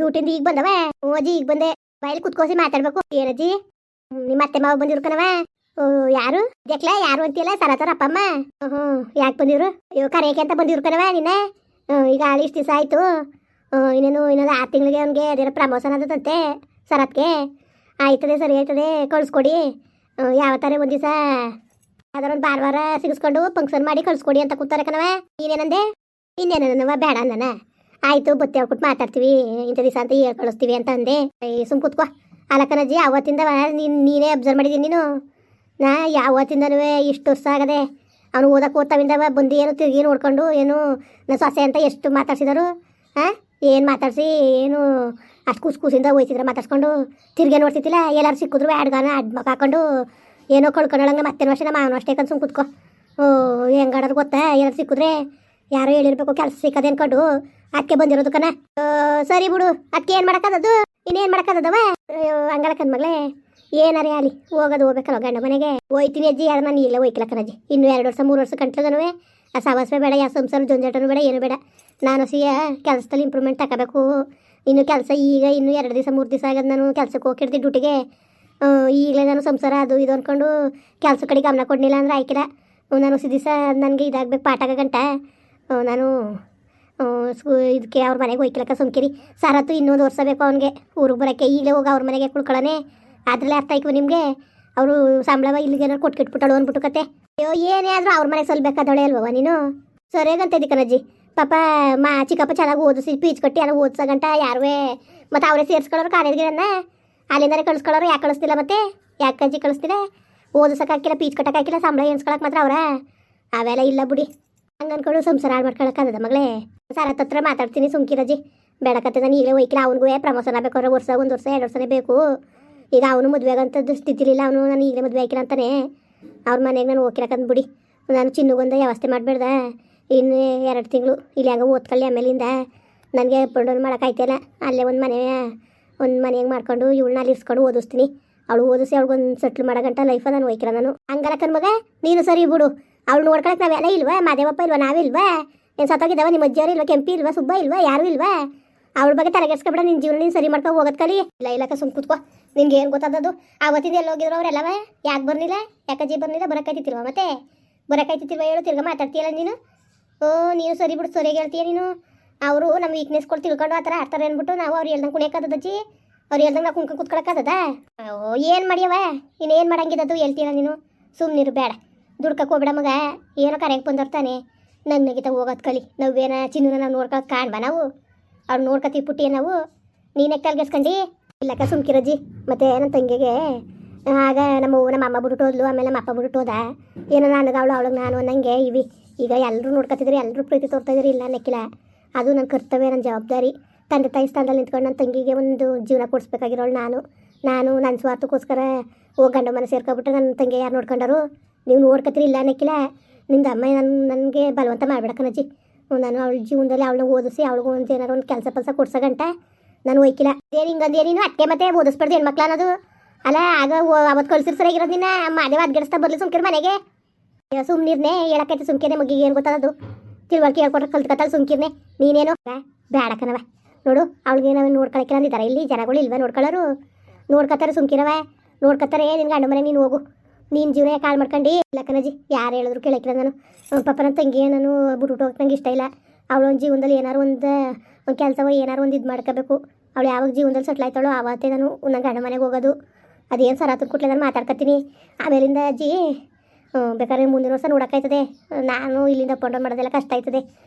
ಡ್ಯೂಟಿಂದ ಈಗ ಬಂದವ? ಹ್ಞೂ ಅಜ್ಜಿ ಈಗ ಬಂದೆ. ಬಾಯಲ್ಲಿ ಕುತ್ಕೋಸಿ ಮಾತಾಡ್ಬೇಕು. ಏನಜ್ಜಿ ನಿಮ್ಮ ಅತ್ತೆ ಮಾವ ಬಂದಿರು ಕಣವ? ಯಾರು ಜಕ್ಲ ಯಾರು ಅಂತಿಲ್ಲ ಸರತರ ಅಪ್ಪಮ್ಮ. ಯಾಕೆ ಬಂದಿರು? ಅಯ್ಯೋ ಕರೆಯಕ್ಕೆ ಅಂತ ಬಂದಿರು ಕಣವ ನಿನ್ನ. ಈಗ ಅಲ್ಲಿ ಇಷ್ಟು ದಿವಸ ಆಯ್ತು. ಇನ್ನೊಂದು 6 ತಿಂಗಳಿಗೆ ಅವ್ನಿಗೆ ಅದೇನೋ ಪ್ರಮೋಷನ್ ಆದದಂತೆ ಸರತ್ಗೆ. ಆಯ್ತದೆ ಸರಿ ಆಯ್ತದೆ ಕಳಿಸ್ಕೊಡಿ. ಯಾವತ್ತಾರೆ ಒಂದು ದಿವಸ ಅದರೊಂದು ಭಾನುವಾರ ಸಿಗಿಸ್ಕೊಂಡು ಫಂಕ್ಷನ್ ಮಾಡಿ ಕಳಿಸ್ಕೊಡಿ ಅಂತ ಕೂತಾರೆ ಕಣವ. ನೀನೇನಂದೆ? ಇನ್ನೇನವ ಬೇಡ ಅಂದನ. ಆಯಿತು ಬತ್ತಿ ಹೇಳ್ಕೊಟ್ಟು ಮಾತಾಡ್ತೀವಿ ಇಂಥ ದಿವಸ ಅಂತ ಹೇಳಿ ಕಳಿಸ್ತೀವಿ ಅಂತ ಅಂದೆ. ಸುಮ್ ಕೂತ್ಕೋ. ಅಲಕನಜ್ಜಿ ಅವತ್ತಿಂದ ನೀನೇ ಅಬ್ಸರ್ವ್ ಮಾಡಿದ್ದೀನಿ ನೀನು. ನಾ ಯಾವತ್ತಿಂದನೂ ಇಷ್ಟು ವರ್ಷ ಆಗದೆ ಅವನು ಓದೋತಾವಿಂದವ ಬಂದು ಏನು ತಿರುಗಿ ನೋಡ್ಕೊಂಡು ಏನು ನನ್ನ ಸೊಸೆ ಅಂತ ಎಷ್ಟು ಮಾತಾಡ್ಸಿದರು. ಏನು ಮಾತಾಡಿಸಿ ಏನು ಅಷ್ಟು ಕೂಸಿಂದ ಹೋಯ್ತಿದ್ರೆ ಮಾತಾಡ್ಸ್ಕೊಂಡು ತಿರುಗಿ ನೋಡ್ತಿದ್ದಿಲ್ಲ. ಎಲ್ಲರೂ ಸಿಕ್ಕಿದ್ರು ಅಡ್ಗಾನ ಅಡ್ಮಕ್ ಹಾಕೊಂಡು ಏನೋ ಕಳ್ಕೊಳ್ಳಂಗೆ ಮತ್ತೇನೋ ಅಷ್ಟೇ ನಮ್ಮ ಮಾವನು ಅಷ್ಟೇ ಕನ್ಸು ಕೂತ್ಕೋ. ಹೆಂಗಾಡೋದು ಗೊತ್ತಾ? ಎಲ್ಲರೂ ಸಿಕ್ಕಿದ್ರೆ ಯಾರೋ ಹೇಳಿರ್ಬೇಕು ಕೆಲಸ ಸಿಕ್ಕದೆ ಅನ್ಕೊಂಡು ಅದಕ್ಕೆ ಬಂದಿರೋದು ಕಣ. ಸರಿ ಬಿಡು, ಅದಕ್ಕೆ ಏನು ಮಾಡೋಕ್ಕದದು? ಇನ್ನೇನು ಮಾಡೋಕ್ಕದವ? ಹಂಗಲ್ಲ ಕಣ್ಮಗಳೇ, ಏನಾರೇ ಆಗಲಿ ಹೋಗ್ಬೇಕಲ್ಲ ಗಂಡ ಮನೆಗೆ. ಹೋಯ್ತೀನಿ ಅಜ್ಜಿ, ಯಾರು ನಾನು ಇಲ್ಲ ಹೋಯ್ಕಿಲ್ಲ ಕಣಜ್ಜಿ. ಇನ್ನೂ 2 ವರ್ಷ 3 ವರ್ಷ ಕಂಟ್ಲದನೂ ಆ ಸವಾಸವೇ ಬೇಡ, ಯಾವ ಸಂಸಾರ ಜಂಜಾಟನೂ ಬೇಡ, ಏನು ಬೇಡ. ನಾನು ಕೆಲಸದಲ್ಲಿ ಇಂಪ್ರೂವ್ಮೆಂಟ್ ತಗೋಬೇಕು. ಇನ್ನು ಕೆಲಸ ಈಗ ಇನ್ನೂ 2 ದಿವಸ 3 ದಿವಸ ಆಗದು ನಾನು ಕೆಲಸಕ್ಕೆ ಹೋಗಿರ್ತೀನಿ ಡ್ಯೂಟಿಗೆ. ಈಗಲೇ ನಾನು ಸಂಸಾರ ಅದು ಇದು ಅಂದ್ಕೊಂಡು ಕೆಲಸ ಕಡೆ ಗಮನ ಕೊಡಲಿಲ್ಲ ಅಂದ್ರೆ ಆಯ್ಕಿಲ್ಲ. ನಾನು ದಿವಸ ನನಗೆ ಇದಾಗಬೇಕು ಪಾಠಾಗ ಗಂಟ. ನಾನು ಇದಕ್ಕೆ ಅವ್ರ ಮನೆಗೆ ಹೋಯ್ಕಿಲಕ್ಕ ಸುಮ್ಕಿರಿ. ಸರತ್ತು ಇನ್ನೊಂದು ವರ್ಷ ಬೇಕು ಅವನಿಗೆ ಊರಿಗೆ ಬರೋಕ್ಕೆ. ಈಗಲೇ ಹೋಗಿ ಅವ್ರ ಮನೆಗೆ ಕುಳ್ಕೊಳ್ಳೋನೆ. ಅದರಲ್ಲೇ ಅರ್ಥ ಆಯ್ತು ನಿಮಗೆ. ಅವರು ಸಂಬಳವ ಇಲ್ಲಿಗೆ ಏನಾರು ಕೊಟ್ಬಿಟ್ಬಿಟ್ಟಳು ಅಂದ್ಬಿಟ್ಟು ಕತೆ. ಅಯ್ಯೋ ಏನೇ ಆದರೂ ಅವ್ರ ಮನೆಗೆ ಸಲ್ಬೇಕಾದಳೆ ಅಲ್ವವ ನೀನು? ಸರಿಯಾಗಂತ ಕಣಜ್ಜಿ. ಪಾಪ ಚಿಕ್ಕಪ್ಪ ಚೆನ್ನಾಗಿ ಓದಿಸಿ ಪೀಚ್ ಕಟ್ಟಿ ಎಲ್ಲ ಓದಿಸೋ ಗಂಟ ಯಾರುವೆ ಮತ್ತು ಅವರೇ ಸೇರಿಸ್ಕೊಳ್ಳೋರು ಕಾಲೇಜ್ಗಿರನ್ನ. ಅಲ್ಲಿಂದಲೇ ಕಳಿಸ್ಕೊಳ್ಳೋರು. ಯಾಕೆ ಕಳಿಸ್ತಿಲ್ಲ ಮತ್ತೆ? ಯಾಕೆ ಅಜ್ಜಿ ಕಳಿಸ್ತಿಲ್ಲ? ಓದಿಸೋಕೆ ಹಾಕಿಲ್ಲ, ಪೀಚ್ ಕಟ್ಟಕ್ಕೆ ಹಾಕಿಲ್ಲ, ಸಂಬಳ ಎನ್ಸ್ಕೊಳಕ್ಕೆ ಮಾತ್ರ ಅವರ ಅವೆಲ್ಲ ಇಲ್ಲ ಬಿಡಿ. ಹಂಗೆ ಅನ್ಕೊಂಡು ಸಂಸಾರ ಹಾಳು ಮಾಡ್ಕೊಳಕ್ಕದ ಮಗಳೇ. ಸರತ್ ಹತ್ರ ಮಾತಾಡ್ತೀನಿ ಸುಮ್ಕಿರಜ್ಜಿ. ಬೇಡಕತ್ತೆ ನಾನು ಈಗಲೇ ಹೋಯ್ಕಿಲ್ಲ. ಅವ್ನಿಗೂ ಪ್ರಮೋಷನ್ ಆಗಬೇಕಾದ್ರೆ ವರ್ಷ 1 ವರ್ಷ 2 ವರ್ಷನೇ ಬೇಕು. ಈಗ ಅವನು ಮದುವೆ ಆಗಂಥದ್ದು ಸ್ಥಿತಿಲಿಲ್ಲ. ಅವನು ನಾನು ಈಗಲೇ ಮದುವೆ ಹಾಕಿಲ್ಲ ಅಂತಾನೆ ಅವ್ರ ಮನೆಗೆ ನಾನು ಹೋಗಿರಕಂದು ಬಿಡಿ. ನಾನು ಚಿನ್ನಗೊಂದು ವ್ಯವಸ್ಥೆ ಮಾಡಬೇಡ್ದ. ಇನ್ನು 2 ತಿಂಗಳು ಇಲ್ಲಿ ಹಂಗೆ ಓದ್ಕೊಳ್ಳಿ. ಆಮೇಲಿಂದ ನನಗೆ ಪಂಡೋನ್ ಮಾಡೋಕ್ಕಾಯ್ತಿಲ್ಲ. ಅಲ್ಲೇ ಒಂದು ಮನೆಗೆ ಮಾಡ್ಕೊಂಡು ಇವಳನ್ನ ಅಲ್ಲಿ ಇರ್ಸ್ಕೊಂಡು ಓದಿಸ್ತೀನಿ. ಅವಳು ಓದಿಸಿ ಅವ್ಳಿಗೊಂದು ಸೆಟ್ಲ್ ಮಾಡೋ ಗಂಟ ಲೈಫ ನಾನು ಹೋಯ್ಕಿಲ್ಲ ನಾನು. ಹಂಗಲ್ಲ ಕಣ್ಮಗ ನೀನು ಸರಿ ಬಿಡು. ಅವಳು ನೋಡ್ಕೊಳಕ್ಕೆ ನಾವೆಲ್ಲ ಇಲ್ವಾ? ಮಾದೇವಪ್ಪ ಇಲ್ವಾ? ನಾವಿಲ್ವಾ? ಏನು ಸತ್ತೋಗಿದ್ದಾವ? ನಿಮ್ಮ ಅಜ್ಜಿಯವರು ಇಲ್ವಾ? ಕೆಂಪಿ ಇಲ್ವಾ? ಸುಬ್ಬ ಇಲ್ವಾ? ಯಾರು ಇಲ್ವಾ? ಅವಳ ಬಗ್ಗೆ ತಲೆಗೆಡ್ಸ್ಕೊಬೇಡ. ನಿನ್ನ ಜೀವನ ನೀನು ಸರಿ ಮಾಡ್ಕೊ ಹೋಗೋದು ಕಲಿ. ಇಲ್ಲಕ್ಕ ಸುಮ್ ಕೂತ್ಕೋ. ನಿನ್ಗೆ ಏನು ಗೊತ್ತಾದದು? ಅವತ್ತಿಂದ ಎಲ್ಲ ಹೋಗಿದ್ರು ಅವರೆಲ್ಲವ? ಯಾಕೆ ಬರಲಿಲ್ಲ? ಯಾಕಜ್ಜಿ ಬರಲಿಲ್ಲ? ಬರೋಕ್ಕಾಯ್ತಿಲ್ವ? ಮತ್ತೆ ಬರೋಕ್ಕಾಯ್ತಿಲ್ವ ಹೇಳು? ತಿರ್ಗ ಮಾತಾಡ್ತೀಯಲ್ಲ ನೀನು. ನೀನು ಸರಿ ಬಿಡು, ಸರಿಯಾಗಿ ಹೇಳ್ತೀಯ ನೀನು. ಅವರು ನಮ್ಮ ವೀಕ್ನೆಸ್ ಕೊಟ್ಟು ತಿಳ್ಕೊಂಡು ಆ ಥರ ಆಡ್ತಾರೆ ಅಂದ್ಬಿಟ್ಟು ನಾವು ಅವ್ರು ಹೇಳ್ದಂಗೆ ಕುಣಿಯೋಕ್ಕದ ಅಜ್ಜಿ. ಅವ್ರು ಹೇಳ್ದಂಗೆ ನಾವು ಕುಣ್ಕೊಂಡು ಕೂತ್ಕೊಳಕ್ಕದ? ಏನು ಮಾಡ್ಯವ? ಇನ್ನೇನು ಮಾಡಂಗಿದ್ದದು ಹೇಳ್ತೀಯ ನೀನು? ಸುಮ್ಮನಿರು, ಬೇಡ ದುಡ್ಕಕ್ಕೆ ಹೋಗ್ಬೇಡ ಮಗ. ಏನೋ ಕರೆಗೆ ಬಂದಿರ್ತಾನೆ. ನಗ್ನಗಿತ ಹೋಗೋದು ಕಲಿ. ನಾವೇನ ಚಿನ್ನೂನ ನಾವು ನೋಡ್ಕೊಳಕ್ಕೆ ಕಾಣ್ಬಾ ನಾವು? ಅವ್ರು ನೋಡ್ಕೊತೀವಿ ಪುಟ್ಟಿ ನಾವು. ನೀನೇ ಕಲ್ಗೆಸ್ಕೊಂಡು ಇಲ್ಲಕ್ಕ ಸುಮ್ಕಿರಜ್ಜಿ. ಮತ್ತು ನನ್ನ ತಂಗಿಗೆ ಆಗ ನಮ್ಮ ಅಮ್ಮ ಬಿಟ್ಟು ಹೋದ್ಲು. ಆಮೇಲೆ ನಮ್ಮ ಅಪ್ಪ ಬಿಟ್ಟು ಹೋದ. ಏನೋ ನನಗೆ ಅವಳಿಗೆ ನಾನು ಅನ್ನಂಗೆ ಈಗ ಎಲ್ಲರೂ ನೋಡ್ಕೊತಿದ್ರಿ, ಎಲ್ಲರೂ ಪ್ರೀತಿ ತೋರ್ತಾಯಿದ್ರಿ. ಇಲ್ಲ ಅನ್ನಕ್ಕಿಲ್ಲ, ಅದು ನನ್ನ ಕರ್ತವ್ಯ, ನನ್ನ ಜವಾಬ್ದಾರಿ. ತಂದೆ ತಾಯಿ ಸ್ಥಾನದಲ್ಲಿ ನಿಂತ್ಕೊಂಡು ನನ್ನ ತಂಗಿಗೆ ಒಂದು ಜೀವನ ಕೊಡಿಸ್ಬೇಕಾಗಿರೋಳು ನಾನು ನನ್ನ ಸ್ವಾರ್ಥಕ್ಕೋಸ್ಕರ ಹೋಗಿ ಗಂಡ ಮನೆ ಸೇರ್ಕೊಬಿಟ್ಟು ನನ್ನ ತಂಗಿ ಯಾರು ನೋಡ್ಕೊಂಡರು? ನೀವು ನೋಡ್ಕೊತೀರಿ. ಇಲ್ಲ ಅನ್ನಕ್ಕಿಲ್ಲ. ನಿಮ್ದು ಅಮ್ಮ ನನಗೆ ಬಲವಂತ ಮಾಡಬೇಡ ಕಣಜ್ಜಿ. ನಾನು ಅವಳ ಜೀವನದಲ್ಲಿ ಅವಳನ್ನ ಓದಿಸಿ ಅವ್ಳಿಗೂ ಒಂದು ಏನಾರು ಒಂದು ಕೆಲಸ ಕೊಡ್ಸೋ ಗಂಟ ನಾನು ಹೋಯ್ಕಿಲ್ಲ. ಏನು ಹಿಂಗಂದೇ ನೀನು? ಅಕ್ಕೆ ಮತ್ತೆ ಓದಿಸ್ಬಾರ್ದು ಹೆಣ್ಮಕ್ಳು ಅನ್ನೋದು ಅಲ್ಲ. ಆಗ ಅವತ್ತು ಕಳ್ಸಿರ್ ಸರಿಯಾಗಿರೋದು ನಿನ್ನ ಮಾದೇವ ಅದ್ಗೆಡಿಸ್ತಾ ಬರಲಿ ಸುಮ್ಕಿರ ಮನೆಗೆ. ಸುಮ್ನಿರ್ನೆ ಹೇಳಕ್ಕೈತೆ ಸುಮ್ಕಿರ್ನೆ. ಮಗಿಗೆ ಏನು ಗೊತ್ತದು? ತಿಳುವಳಿಕೆ ಹೇಳ್ಕೊಟ್ರೆ ಕಲ್ತ್ಕೊತಾಳೆ ಸುಮ್ಕಿರ್ನೆ. ನೀನೇನು ಬೇಡ ಕಣವ. ನೋಡು ಅವಳಿಗೆ ನಾವು ನೋಡ್ಕೊಳಕ್ಕೆ ಅಂದಿದ್ದಾರೆ ಇಲ್ಲಿ ಜನಗಳು ಇಲ್ವ ನೋಡ್ಕೊಳ್ಳೋರು? ನೋಡ್ಕೊತಾರೆ ಸುಮ್ಕಿರವ. ನೋಡ್ಕೊತಾರೆ. ನಿನ್ಗೆ ಗಂಡ ಮನೆ ನೀನು ಹೋಗು. ನೀನು ಜೀವನ ಕಾಳು ಮಾಡ್ಕೊಂಡು ಇಲ್ಲ ಕಣಜ್ಜಿ. ಯಾರು ಹೇಳಿದ್ರು ಕೇಳಕ್ಕಿಲ್ಲ ನಾನು. ಪಾಪ ನನ್ನ ತಂಗಿ ನಾನು ಬಿಟ್ಬಿಟ್ಟು ಹೋಗಕ್ಕೆ ನಂಗೆ ಇಷ್ಟ ಇಲ್ಲ. ಅವಳು ಒಂದು ಜೀವನದಲ್ಲಿ ಏನಾರು ಒಂದು ಕೆಲಸವ ಏನಾರು ಒಂದು ಇದು ಮಾಡ್ಕೋಬೇಕು. ಅವಳು ಯಾವಾಗ ಜೀವನದಲ್ಲಿ ಸೆಟ್ಲ್ ಆಯ್ತಾಳೋ ಆವತ್ತೇ ನಾನು ನನ್ನ ಗಂಡ ಮನೆಗೆ ಹೋಗೋದು. ಅದೇನು ಸರಾತನ ಕೂಡಲೇ ನಾನು ಮಾತಾಡ್ಕೊತೀನಿ. ಆಮೇಲಿಂದ ಅಜ್ಜಿ ಬೇಕಾದ್ರೆ ಮುಂದಿನ ವರ್ಷ ನೋಡೋಕ್ಕಾಯ್ತದೆ. ನಾನು ಇಲ್ಲಿಂದ ಅಪ್ ಡೌನ್ ಮಾಡೋದೆಲ್ಲ ಕಷ್ಟ ಆಯ್ತದೆ.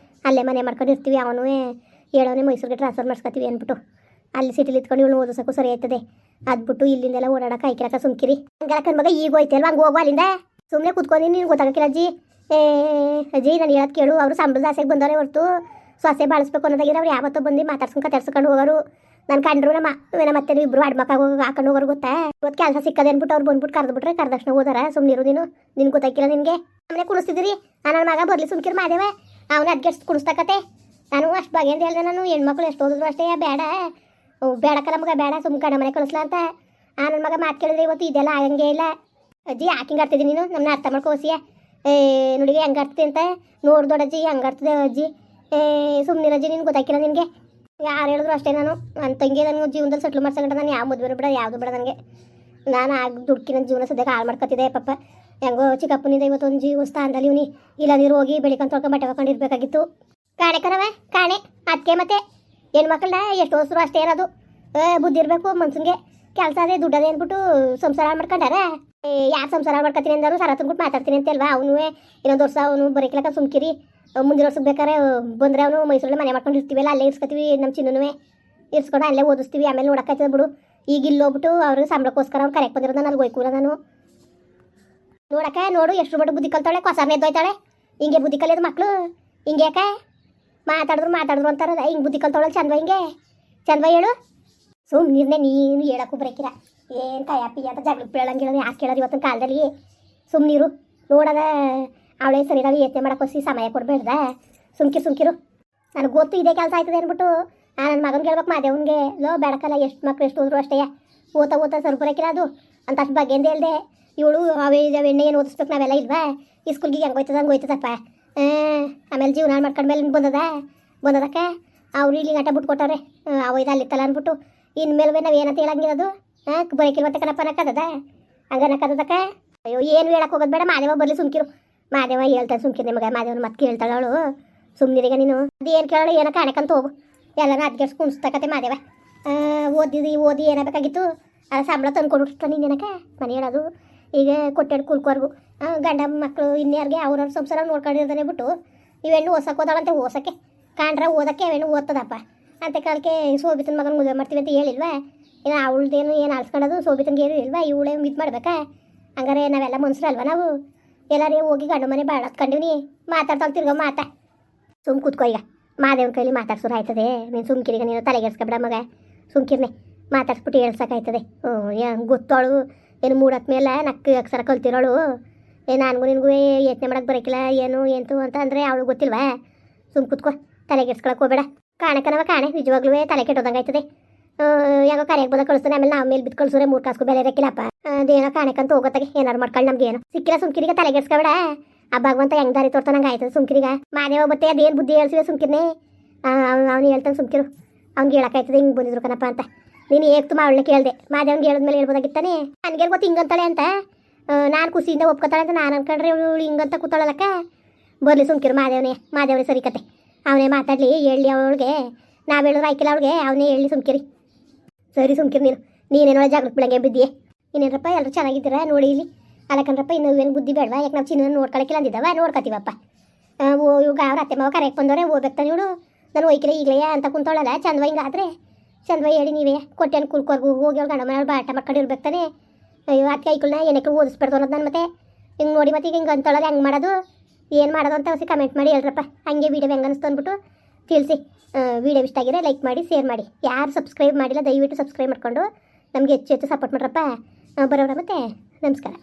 ಅಲ್ಲೇ ಮನೆ ಮಾಡ್ಕೊಂಡಿರ್ತೀವಿ. ಅವನು ಹೇಳೋನೆ ಮೈಸೂರಿಗೆ ಟ್ರಾನ್ಸ್ಫರ್ ಮಾಡಿಸ್ಕೊತೀವಿ ಅಂದ್ಬಿಟ್ಟು ಅಲ್ಲಿ ಸಿಟಿಲಿ ಇತ್ಕೊಂಡು ಇವಳು ಓದಿಸೋಕ್ಕೂ ಸರಿ ಆಯ್ತದೆ. ಅದ್ಬಿಟ್ಟು ಇಲ್ಲಿಂದೆಲ್ಲ ಓಡಾಡಕ್ಕೆ ಆಯ್ಕಿರಕ್ಕ ಸುಮ್ಕಿರಿ. ಹಂಗಲ್ಲ ಮಗ ಈಗ ಹೋಯ್ತೆ ಅಲ್ವಾ? ಹಂಗೆ ಹೋಗುವ ಅಲ್ಲಿಂದ. ಸುಮ್ಮನೆ ಕೂತ್ಕೊಂಡು ನೀನು ಗೊತ್ತಾಗಕ್ಕಿಲ್ಲ ಅಜ್ಜಿ. ಅಜ್ಜಿ ನಾನು ಹೇಳೋದು ಕೇಳು. ಅವರು ಸಂಬಳದ ಆಸೆಗೆ ಬಂದವರೇ ಹೊರತು ಸೊಸೆ ಬಾಳಿಸ್ಬೇಕು ಅನ್ನೋದಾಗಿರೋ ಅವ್ರು ಯಾವತ್ತೋ ಬಂದು ಮಾತಾಡ್ಸ್ಕೊಂಡು ಕತೆರ್ಸ್ಕೊಂಡು ಹೋಗೋರು. ನಾನು ಕಂಡ್ರು ಮತ್ತೆ ನೀವು ಇಬ್ಬರು ಅಡ್ಮಕ್ಕಾಗ ಹಾಕೊಂಡು ಹೋಗೋರು ಗೊತ್ತಾ? ಇವತ್ತು ಕೆಲಸ ಸಿಕ್ಕದೆ ಅಂದ್ಬಿಟ್ಟು ಅವ್ರು ಬಂದ್ಬಿಟ್ಟು ಕರೆದ್ಬಿಟ್ರೆ ಕರೆದಕ್ಷಣ ಹೋದಾರ. ಸುಮ್ಮನಿರು ನೀನು. ನಿನ್ಗೆ ಗೊತ್ತಾಗಿಲ್ಲ ನಿನಗೆ. ಆಮೇಲೆ ಕುಣಿಸ್ತಿದ್ದೀರಿ. ನನ್ನ ಮಗ ಬರಲಿ ಸುಮ್ಕಿರು ಮಾದೇವ. ಅವನು ಅದ್ಗೆಷ್ಟು ಕುಣಿಸ್ತಕತೆ. ನಾನು ಅಷ್ಟು ಬಗ್ಗೆ ಅಂತ ಹೇಳಿದೆ. ನಾನು ಹೆಣ್ಮಕ್ಳು ಎಷ್ಟು ಓದಿದ್ರು ಅಷ್ಟೇ. ಬೇಡಕ್ಕಲ್ಲ ಮಗ, ಬೇಡ ಸುಮ್ಮ ಗಂಡ ಮನೆ ಕಳಿಸ್ಲಾ ಅಂತ. ನನ್ನ ಮಗ ಮಾತು ಕೇಳಿದ್ರೆ ಇವತ್ತು ಇದೆಲ್ಲ ಆಗಂಗೆ ಇಲ್ಲ. ಅಜ್ಜಿ ಯಾಕಿಂಗೆ ಆಡ್ತಿದ್ದೀನಿ ನೀನು? ನಮ್ಮನ್ನ ಅರ್ಥ ಮಾಡ್ಕೋಸಿಯ. ನುಡಿಗೆ ಹೆಂಗೆ ಆಡ್ತಿದೆ ಅಂತ ನೋಡ್ದೊಡಜ್ಜಿ. ಹಂಗೆ ಆಡ್ತಿದೆ ಅಜ್ಜಿ. ಸುಮ್ಮನಿರಜ್ಜಿ. ನಿನ್ಗೆ ಗೊತ್ತಾಗಿಲ್ಲ ನಿನಗೆ. ಯಾರು ಹೇಳಿದ್ರು ಅಷ್ಟೇ ನಾನು ನನ್ನ ತಂಗಿ ನನಗೆ ಜೀವನದಲ್ಲಿ ಸೆಟ್ಲ್ ಮಾಡ್ಸಂಗಂಟ ನಾನು ಯಾವ ಮದುವೆ ಬೇಡ ಯಾವುದು ಬೇಡ ನನಗೆ. ನಾನು ಆಗ ದುಡ್ಕಿ ನನ್ನ ಜೀವನ ಸದ್ಯಕ್ಕೆ ಹಾಳು ಮಾಡ್ಕೊತಿದ್ದೆ ಪಾಪ. ಹೆಂಗೋ ಚಿಕ್ಕಪ್ಪನಿಂದ ಇವತ್ತೊಂದು ಜೀವ ಸ್ಥಾನದಲ್ಲಿ ಇವನಿ ಇಲ್ಲ ನೀರು ಹೋಗಿ ಬೆಳಿಕಂತ ತೊಳ್ಕೊಂಡು ಬಟ್ಟೆ ಹಾಕೊಂಡಿರ್ಬೇಕಾಗಿತ್ತು. ಕಾಣೆ ಕಣವ ಕಾಣೆ ಅದಕ್ಕೆ ಮತ್ತೆ ಹೆಣ್ಮಕ್ಳನ್ನ ಎಷ್ಟು ಹೊಸರು ಅಷ್ಟೇ ಇರೋದು. ಬುದ್ಧಿ ಇರಬೇಕು ಮನ್ಸನ್ಗೆ. ಕೆಲಸ ಅದೇ ದುಡ್ಡದೇ ಅಂದ್ಬಿಟ್ಟು ಸಂಸಾರ ಮಾಡ್ಕೊಂಡಾರ. ಯಾರು ಸಂಸಾರ ಮಾಡ್ಕೊತೀನಿ ಅಂದರು ಸರ ತುಂಬಿಟ್ಟು ಮಾತಾಡ್ತೀನಿ ಅಂತ ಅಲ್ವಾ. ಅವನು ಇನ್ನೊಂದು ವರ್ಷ ಅವನು ಬರೀಕ್ಲಕ್ಕ ಸುಮ್ಕಿರಿ, ಮುಂದಿನ ವರ್ಷಕ್ಕೆ ಬೇಕಾರೆ ಬಂದರೆ ಅವನು ಮೈಸೂರಲ್ಲಿ ಮನೆ ಮಾಡ್ಕೊಂಡು ಇರ್ತೀವಲ್ಲ, ಅಲ್ಲೇ ಇರ್ಸ್ಕೊತೀವಿ. ನಮ್ಮ ಚಿನ್ನೂ ಇರ್ಸ್ಕೊಂಡು ಅಲ್ಲೇ ಓದಿಸ್ತೀವಿ. ಆಮೇಲೆ ನೋಡೋಕ್ಕಾಯ್ತದೆ ಬಿಡು. ಈಗ ಇಲ್ಲಿ ಹೋಗ್ಬಿಟ್ಟು ಅವ್ರಿಗೆ ಸಂಬಳಕ್ಕೋಸ್ಕರ ಅವ್ನು ಕರೆಕ್ಟ್ ಬಂದಿರೋದು ನಾನು ಅಲ್ಲಿ ಹೋಯ್ಕೂಲ. ನಾನು ನೋಡಕ್ಕ ನೋಡು ಎಷ್ಟು ಮಟ್ಟ ಬುದ್ಧಿ ಕಲ್ತಾಳೆ, ಕೊಸಾರನೇ ಎದ್ದೋಯ್ತಾಳೆ. ಹಿಂಗೆ ಬುದ್ಧಿ ಕಲಿಯೋದು ಮಕ್ಕಳು. ಹಿಂಗೆ ಯಾಕೆ ಮಾತಾಡಿದ್ರು ಅಂತಾರಲ್ಲ, ಹಿಂಗೆ ಬುದ್ಧಿ ಕಲ್ತಾವಳ ಚಂದ್ವ. ಹಿಂಗೆ ಚಂದ್ವ ಹೇಳು. ಸುಮ್ಮನಿರ್ನೆ ನೀನು ಹೇಳಕ್ಕೂ ಬರೋಕಿರ. ಏನು ಕಯ್ಯಪ್ಪಿ ಅಂತ ಜಗಳ ಬೀಳಂಗೆ ಹೇಳೋದು ಯಾಕೆ ಕೇಳೋದು ಇವತ್ತಿನ ಕಾಲದಲ್ಲಿ. ಸುಮ್ಮನಿರು. ನೋಡದ ಅವಳೇ ಸರಿ ನಾವು ಯೋಚನೆ ಮಾಡೋಕ್ಕೋಸಿ ಸಮಯ ಕೊಡಬೇಡ್ದ. ಸುಮ್ಕಿರು. ನನಗೆ ಗೊತ್ತು ಇದೇ ಕೆಲಸ ಆಯ್ತದೆ ಅಂದ್ಬಿಟ್ಟು ನನ್ನ ಮಗನಿಗೆ ಹೇಳ್ಬೇಕು ಮಾದೇವನಿಗೆ, ಲೋ ಬೆಳಕಲ್ಲ ಎಷ್ಟು ಮಕ್ಳು ಎಷ್ಟು ಹೋದ್ರು ಅಷ್ಟೇ ಓದ್ತಾ ಸ್ವಲ್ಪ ಬರೋಕಿಲ್ಲ ಅದು ಅಂತ ಅಷ್ಟು ಬಗ್ಗೆಂದು ಹೇಳ್ದೆ. ಇವಳು ಅವೇ ಎಣ್ಣೆ ಏನು ಓದಿಸ್ಬೇಕು ನಾವೆಲ್ಲ ಇಲ್ವಾ. ಈ ಸ್ಕೂಲ್ಗೆ ಹಂಗೆ ಹೋಯ್ತದಪ್ಪ. ಆಮೇಲೆ ಜೀವನ ಮಾಡ್ಕೊಂಡ್ಮೇಲೆ ಬಂದದಕ್ಕ ಅವ್ರು ಇಲ್ಲಿ ಗಂಟ ಬಿಟ್ಕೊಟ್ಟವ್ರೆ. ಅವ ಇದು ಅಲ್ಲಿತ್ತಲ್ಲ ಅಂದ್ಬಿಟ್ಟು ಇನ್ಮೇಲೆ ನಾವು ಏನಂತ ಹೇಳಂಗಿರೋದು. ಬರೋಕಿಲ್ವಂತೆ ಕಣಪ್ಪ ಅನ್ನಕ್ಕದ ಹಂಗನ್ನಕ್ಕದಕ್ಕ. ಅಯ್ಯೋ ಏನು ಹೇಳಕ್ಕೆ ಹೋಗೋದು ಬೇಡ. ಮಾದೇವ ಬರಲಿ ಸುಮ್ಕಿರು. ಮಾದೇವ ಹೇಳ್ತಾನೆ ಸುಮ್ಕಿರು. ನಿಮಗೆ ಮಾದೇವನ ಮತ್ತೆ ಕೇಳ್ತಾಳೆ ಅವಳು. ಸುಮ್ಮನಿರಿಗ ನೀನು ಅದೇನು ಕೇಳೋಳು ಏನೋ ಕಾಣಕಂತ ಹೋಗು. ಎಲ್ಲನೂ ಅದಕ್ಕೆ ಕುಣಿಸ್ತಕತೆ ಮಾದೇವ. ಓದಿ ಏನಾಗಬೇಕಾಗಿತ್ತು ಆ ಸಂಬಳ ತಂದ್ಕೊಡ್ಬಿಟ್ಟು ನೀನೇನಕ್ಕ ಮನೆ ಹೇಳೋದು. ಈಗ ಕೊಟ್ಟೆಡು ಕುಲ್ಕೋರ್ಗು ಗಂಡ ಮಕ್ಕಳು ಇನ್ಯಾರಿಗೆ ಅವ್ರವ್ರ ಸಂಸಾರ ನೋಡ್ಕೊಂಡಿರ್ತಾನೆ ಬಿಟ್ಟು ಇವೆಣ್ಣು ಓಸಕ್ಕೆ ಓದಾಳಂತೆ. ಓಸಕ್ಕೆ ಕಾಣ್ರೆ ಓದಕ್ಕೆ ಅವೆಣ್ಣು ಓದ್ತದಪ್ಪ ಅಂತ ಕಾಲಕ್ಕೆ ಸೋಬಿತನ ಮಗನ ಮದುವೆ ಮಾಡ್ತೀವಿ ಅಂತ ಹೇಳಿಲ್ವಾ. ಇನ್ನು ಅವಳದೇನು ಏನು ಆಳ್ಸ್ಕೊಳ್ಳೋದು ಸೋಬಿತನ್ಗೆ ಏನು ಇಲ್ವಾ. ಇವಳೇ ಇದು ಮಾಡ್ಬೇಕಾ. ಹಂಗಾರೆ ನಾವೆಲ್ಲ ಮನುಷ್ಯರು ಅಲ್ವಾ ನಾವು. ಎಲ್ಲರೇ ಹೋಗಿ ಗಂಡು ಮನೆ ಬಾಳ ಹತ್ಕೊಂಡಿವ್ನಿ ಮಾತಾಡ್ತಾ ತಿರ್ಗೋ ಸುಮ್ ಕೂತ್ಕೋ. ಈಗ ಮಾದೇವನ ಕೈಲಿ ಮಾತಾಡ್ಸೋರು ಆಯ್ತದೆ. ನೀನು ಸುಮ್ಕಿರಿಗ ನೀನು ತಲೆಗೆಡ್ಸ್ಕೊಬೇಡ ಮಗ. ಸುಮ್ಕಿರ್ನೆ ಮಾತಾಡ್ಸ್ಬಿಟ್ಟು ಹೇಳ್ಸೋಕ್ಕಾಯ್ತದೆ. ಗೊತ್ತೋಳು ಏನು ಮೂಡತ್ ಮೇಲೆ ನಕ್ಕು ಅಕ್ಷರ ಕಲ್ತಿರೋಳು. ನನಗೂ ನಿನಗೂ ಯೋಚನೆ ಮಾಡೋಕ್ಕೆ ಬರೋಕಿಲ್ಲ ಏನು ಎಂತು ಅಂತ ಅಂದರೆ ಅವಳು ಗೊತ್ತಿಲ್ವಾ. ಸುಮ್ ಕೂತ್ಕೋ ತಲೆಗೆಡ್ಸ್ಕೊಳಕ್ಕೆ ಹೋಗಬೇಡ. ಕಾಣೆ ನಿಜವಾಗ್ಲೂ ತಲೆ ಕೆಟ್ಟೋದಂಗೆ ಆಯ್ತದೆ. ಯಾಕೋ ಕರೆಗೆ ಬಂದ ಕಳಿಸ್ತಾನೆ. ಆಮೇಲೆ ನಾವು ಮೇಲೆ ಬಿದ್ದು ಕಳಿಸೋರೆ 3 ಕಾಸು ಬೆಲೆ ಇರಕ್ಕಿಲ್ಲಪ್ಪ. ಅದೇನೋ ಕಾಣಕಂತ ಹೋಗೋತ್ತಾಗೆ ಏನಾರು ಮಾಡ್ಕೊಳ್ಳಿ. ನಮ್ಗೆ ಏನು ಸಿಕ್ಕಿಲ್ಲ. ಸುಮ್ಕಿರಿಗ ತಲೆಗೆಡ್ಸ್ಕೊಬೇಡ. ಆ ಭಗವಂತ ಹೆಂಗೆ ದಾರಿ ತೋರ್ತಾನಂಗೆ ಆಯ್ತದೆ. ಸುಮ್ಕಿರಿಗ ಮಾದೇವ ಬತ್ತೆ ಅದೇನು ಬುದ್ಧಿ ಹೇಳ್ಸಿವೆ ಸುಮ್ಕಿರ್ನೆ. ಅವ್ನು ಹೇಳ್ತಾನೆ ಸುಮ್ಕಿರು. ಅವ್ನಿಗೆ ಹೇಳೋಕ್ಕಾಯ್ತದೆ ಹಿಂಗೆ ಬಂದಿದ್ರು ಕಣಪ್ಪ ಅಂತ. ನೀನು ಏಕ್ತು ಅವಳನ್ನ ಕೇಳಿದೆ. ಮಾದೇವನ್ಗೆ ಹೇಳಿದ್ಮೇಲೆ ಹೇಳ್ಬೋದಾಗಿತ್ತಾನೆ. ನನಗೆ ಗೊತ್ತು ಹಿಂಗಂತಾಳೆ ಅಂತ. ನಾನು ಖುಷಿಯಿಂದ ಒಪ್ಕೊತಾಳೆ ಅಂತ ನಾನು ಅನ್ಕೊಂಡ್ರೆ ಇವಳು ಹಿಂಗಂತ ಕೂತಾಳಲ್ಲಕ್ಕ. ಬರಲಿ ಸುಮ್ಕಿರು. ಮಾದೇವನೇ ಸರಿ ಕತೆ. ಅವನೇ ಮಾತಾಡಲಿ ಹೇಳಿ ಅವಳಿಗೆ. ನಾವು ಹೇಳಿದ್ರೆ ಆಯ್ಕಿಲ್ಲ ಅವಳಿಗೆ. ಅವನೇ ಹೇಳಿ ಸುಮ್ಕಿರಿ. ಸರಿ ಸುಮ್ಕಿರಿ. ನೀನೇನೋ ಜಾಗೃತಿ ಬಿಡಂಗೆ ಬಿದ್ದಿಯೇ. ಇನ್ನೇನಪ್ಪ ಎಲ್ಲರೂ ಚೆನ್ನಾಗಿದ್ದೀರಾ ನೋಡಿ ಇಲ್ಲಿ. ಅಲ್ಲಕಂದ್ರಪ್ಪ ಇನ್ನೂ ಏನು ಬುದ್ಧಿ ಬೇಡವಾ. ಯಾಕೆ ನಾವು ಚಿನ್ನ ನೋಡ್ಕೊಳಕ್ಕಿಲ್ಲ ಅಂದಿದ್ದಾವ. ನೋಡ್ಕೊತೀವಪ್ಪ. ಇವಾಗ ಅವ್ರ ಅತ್ತೆ ಮಾವ ಕರೆಯಕ್ಕೆ ಬಂದವ್ರೆ ಹೋಗ್ಬೇಕಾನೆ ಇವಳು. ನಾನು ಹೋಯ್ಕಿಲ್ಲ ಈಗಲೇ ಅಂತ ಕುಂತವಳಲ್ಲ. ಚಂದ್ವ ಹಿಂಗಾದ್ರೆ ಚಂದ್ವ ಹೇಳಿ ನೀವೇ ಕೊಟ್ಟೆನು ಕುಲ್ಕೋರ್ಗು ಹೋಗಿ ಅವ್ಳು ಗಂಡ ಮನೆಯವ್ರು ಬಾಟ ಮಾಡ್ಕೊಂಡು ಇರ್ಬೇಕಾನೆ. ಅಯ್ಯೋ ಅದಕ್ಕೆ ಐಕಳನ್ನ ಏನಕ್ಕೆ ಓದಿಸ್ಬಿಡ್ದು ಅನ್ನೋದು ನಾನು ಮತ್ತೆ ಹಿಂಗೆ ನೋಡಿ ಮತ್ತೆ ಈಗ ಹಿಂಗೆ ಅಂತೊಳಗೆ ಹೆಂಗೆ ಮಾಡೋದು ಏನು ಮಾಡೋದು ಅಂತ ಹೊಸಿ ಕಮೆಂಟ್ ಮಾಡಿ ಹೇಳ್ರಪ್ಪ. ಹಂಗೆ ವೀಡಿಯೋ ಹೆಂಗೆ ಅನಿಸ್ತು ಅಂದ್ಬಿಟ್ಟು ತಿಳಿಸಿ. ವೀಡಿಯೋ ಇಷ್ಟ ಆಗಿದ್ರೆ ಲೈಕ್ ಮಾಡಿ ಶೇರ್ ಮಾಡಿ. ಯಾರು ಸಬ್ಸ್ಕ್ರೈಬ್ ಮಾಡಿಲ್ಲ ದಯವಿಟ್ಟು ಸಬ್ಸ್ಕ್ರೈಬ್ ಮಾಡಿಕೊಂಡು ನಮಗೆ ಹೆಚ್ಚು ಸಪೋರ್ಟ್ ಮಾಡ್ರಪ್ಪ. ಬರೋರ ಮತ್ತೆ ನಮಸ್ಕಾರ.